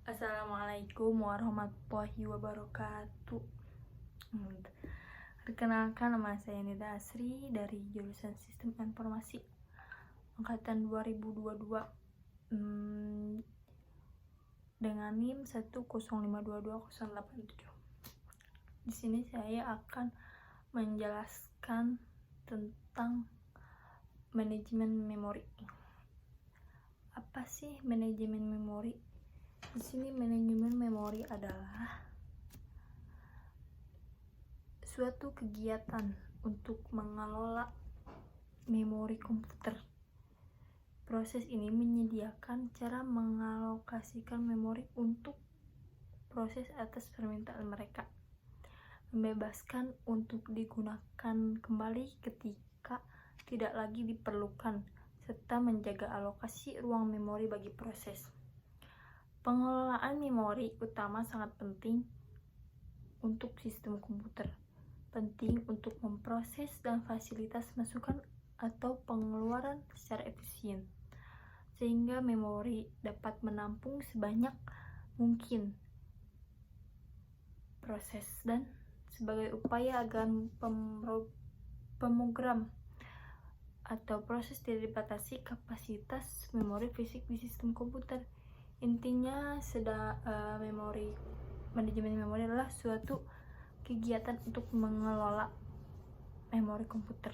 Assalamualaikum warahmatullahi wabarakatuh. Perkenalkan, nama saya Nida Asri dari jurusan Sistem Informasi angkatan 2022 dengan NIM 105228087. Di sini saya akan menjelaskan tentang manajemen memori. Apa sih manajemen memori? Di sini manajemen memori adalah suatu kegiatan untuk mengelola memori komputer. Proses ini menyediakan cara mengalokasikan memori untuk proses atas permintaan mereka, membebaskan untuk digunakan kembali ketika tidak lagi diperlukan, serta menjaga alokasi ruang memori bagi proses. Pengelolaan memori utama sangat penting untuk sistem komputer. Penting untuk memproses dan fasilitas masukan atau pengeluaran secara efisien, sehingga memori dapat menampung sebanyak mungkin proses, dan sebagai upaya agar pemrogram atau proses tidak dibatasi kapasitas memori fisik di sistem komputer. Intinya, manajemen memori adalah suatu kegiatan untuk mengelola memori komputer.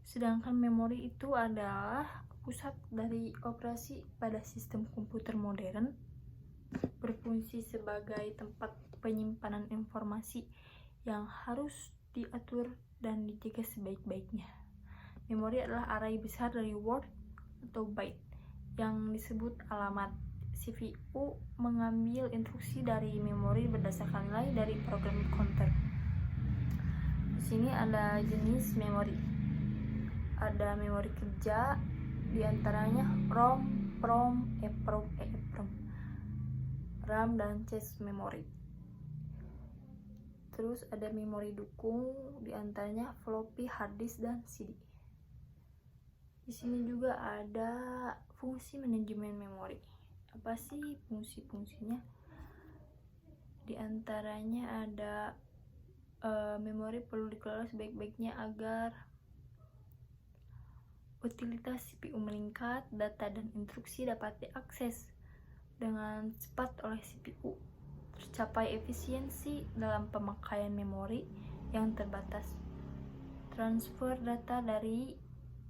Sedangkan memori itu adalah pusat dari operasi pada sistem komputer modern, berfungsi sebagai tempat penyimpanan informasi yang harus diatur dan dijaga sebaik-baiknya. Memori adalah array besar dari word atau byte yang disebut alamat. CPU mengambil instruksi dari memori berdasarkan nilai dari program counter. Di sini ada jenis memori. Ada memori kerja, diantaranya ROM, PROM, EPROM, EEPROM, RAM, dan cache memory. Terus ada memori dukung, diantaranya floppy, hard disk, dan CD. Di sini juga ada fungsi manajemen memori. Apa sih fungsi-fungsinya? Di antaranya ada memori perlu dikelola sebaik-baiknya agar utilitas CPU meningkat, data dan instruksi dapat diakses dengan cepat oleh CPU, tercapai efisiensi dalam pemakaian memori yang terbatas, transfer data dari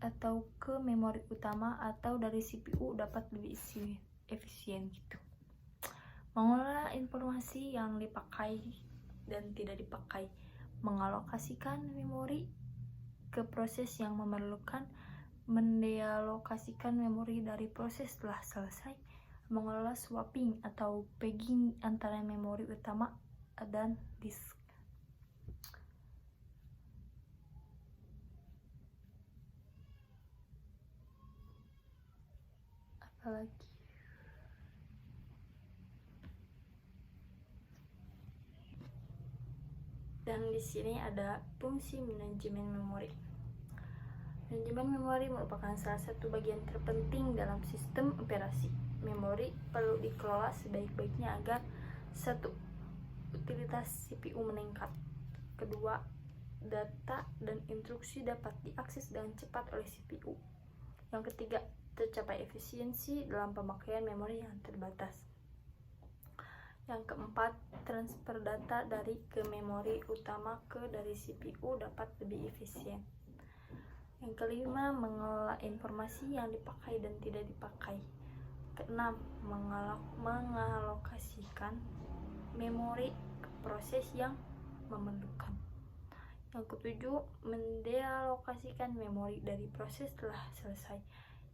atau ke memori utama atau dari CPU dapat lebih efisien gitu. Mengelola informasi yang dipakai dan tidak dipakai, mengalokasikan memori ke proses yang memerlukan, mendealokasikan memori dari proses setelah selesai, mengelola swapping atau pegging antara memori utama dan disk. Apalagi? Dan di sini ada fungsi manajemen memori. Manajemen memori merupakan salah satu bagian terpenting dalam sistem operasi. Memori perlu dikelola sebaik-baiknya agar 1. Utilitas CPU meningkat. 2. Data dan instruksi dapat diakses dengan cepat oleh CPU. Yang ketiga, tercapai efisiensi dalam pemakaian memori yang terbatas. Yang keempat, transfer data dari ke memori utama ke dari CPU dapat lebih efisien. Yang kelima, mengelola informasi yang dipakai dan tidak dipakai. Keenam, mengalokasikan memori ke proses yang memerlukan. Yang ketujuh, mendealokasikan memori dari proses setelah selesai.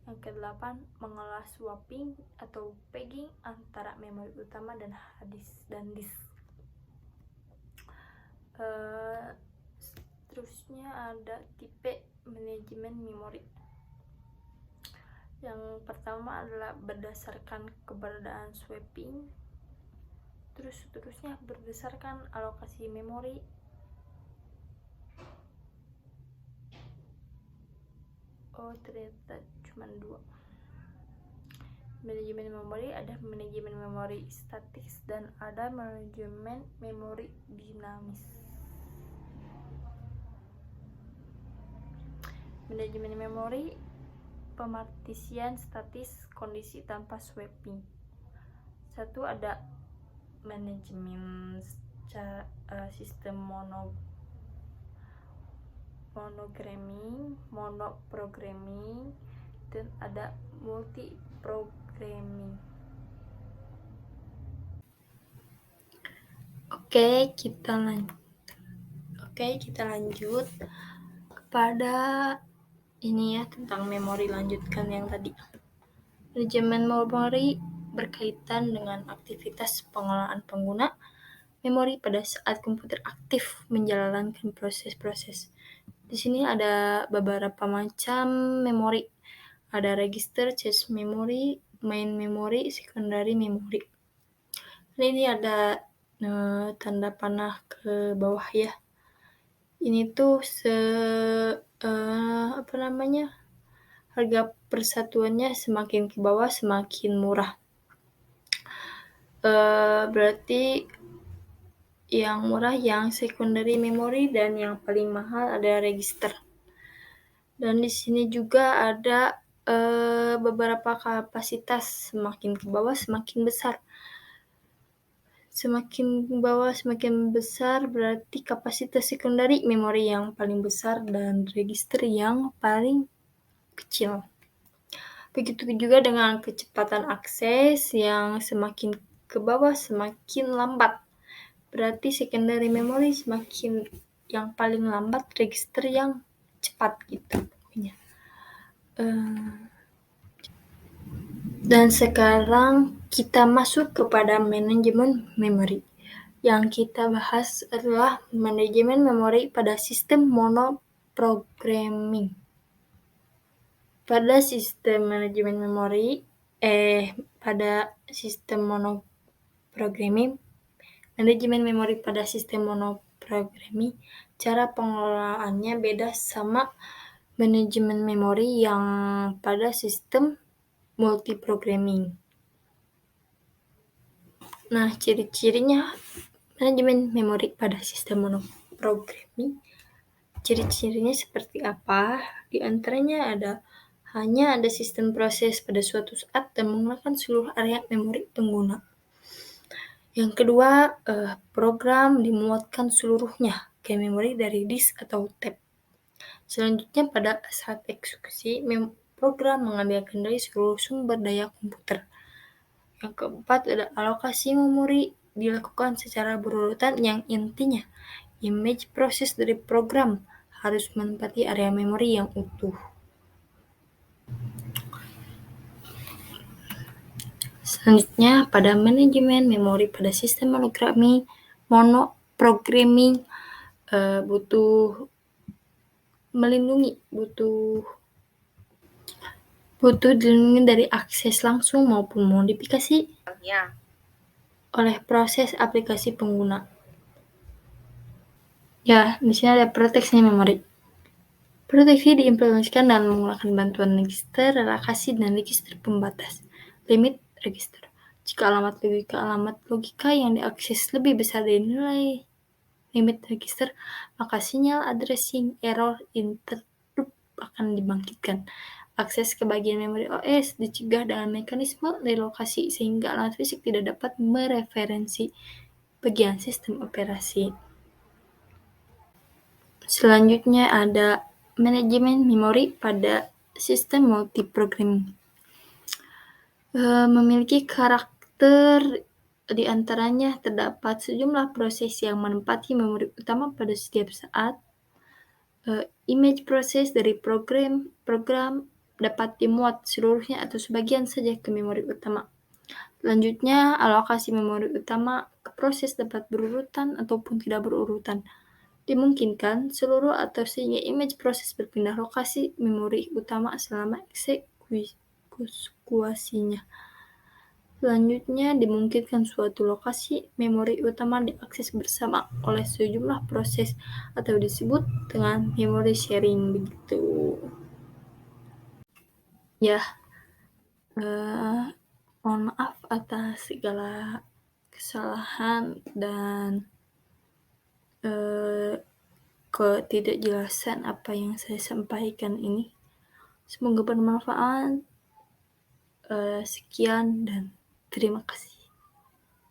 Yang kedelapan, mengelola swapping atau pegging antara memori utama dan hard disk dan disk. Seterusnya ada tipe manajemen memori. Yang pertama adalah berdasarkan keberadaan swapping. Terus seterusnya berdasarkan alokasi memori. Oh, ternyata cuma 2. Manajemen memori ada manajemen memori statis dan ada manajemen memori dinamis. Manajemen memori pemartisian statis kondisi tanpa swapping. Satu ada manajemen sistem monoprogramming, dan ada multiprogramming. Oke, kita lanjut kepada ini ya, tentang memori. Lanjutkan yang tadi. Manajemen memori berkaitan dengan aktivitas pengelolaan pengguna memori pada saat komputer aktif menjalankan proses-proses. Di sini ada beberapa macam memori. Ada register, cache memory, main memory, secondary memory. Ini ada tanda panah ke bawah ya. Ini tuh harga persatuannya semakin ke bawah semakin murah. Berarti yang murah yang secondary memory dan yang paling mahal ada register. Dan di sini juga ada beberapa kapasitas, semakin ke bawah semakin besar. Semakin ke bawah semakin besar berarti kapasitas secondary memory yang paling besar dan register yang paling kecil. Begitu juga dengan kecepatan akses yang semakin ke bawah semakin lambat. Berarti secondary memory semakin yang paling lambat, register yang cepat gitu pokoknya. Dan sekarang kita masuk kepada manajemen memori. Yang kita bahas adalah manajemen memori pada sistem monoprogramming. Pada sistem manajemen memori, pada sistem monoprogramming, manajemen memori pada sistem monoprogramming, cara pengelolaannya beda sama manajemen memori yang pada sistem multiprogramming. Nah, ciri-cirinya manajemen memori pada sistem monoprogramming, ciri-cirinya seperti apa? Di antaranya hanya ada sistem proses pada suatu saat dan menggunakan seluruh area memori pengguna. Yang kedua, program dimuatkan seluruhnya ke memori dari disk atau tab. Selanjutnya, pada saat eksekusi, program mengambil kendali seluruh sumber daya komputer. Yang keempat, ada alokasi memori dilakukan secara berurutan yang intinya image proses dari program harus menempati area memori yang utuh. Selanjutnya, pada manajemen memori pada sistem monoprogramming butuh dilindungi dari akses langsung maupun modifikasi oleh proses aplikasi pengguna. Ya, di sini ada proteksi memori. Proteksi diimplementasikan dengan menggunakan bantuan register, relokasi, dan register pembatas. Limit register. Jika alamat logika yang diakses lebih besar dari nilai limit register, maka sinyal addressing error interrupt akan dibangkitkan. Akses ke bagian memori OS dicegah dengan mekanisme relokasi sehingga alamat fisik tidak dapat mereferensi bagian sistem operasi. Selanjutnya ada manajemen memori pada sistem multiprogramming. Memiliki karakter di antaranya terdapat sejumlah proses yang menempati memori utama pada setiap saat. Image proses dari program dapat dimuat seluruhnya atau sebagian saja ke memori utama. Selanjutnya, alokasi memori utama ke proses dapat berurutan ataupun tidak berurutan. Dimungkinkan seluruh atau sehingga image proses berpindah lokasi memori utama selama eksekusinya. Selanjutnya, dimungkinkan suatu lokasi memori utama diakses bersama oleh sejumlah proses atau disebut dengan memory sharing begitu. Ya, atas segala kesalahan dan ketidakjelasan apa yang saya sampaikan ini. Semoga bermanfaat. Sekian dan terima kasih.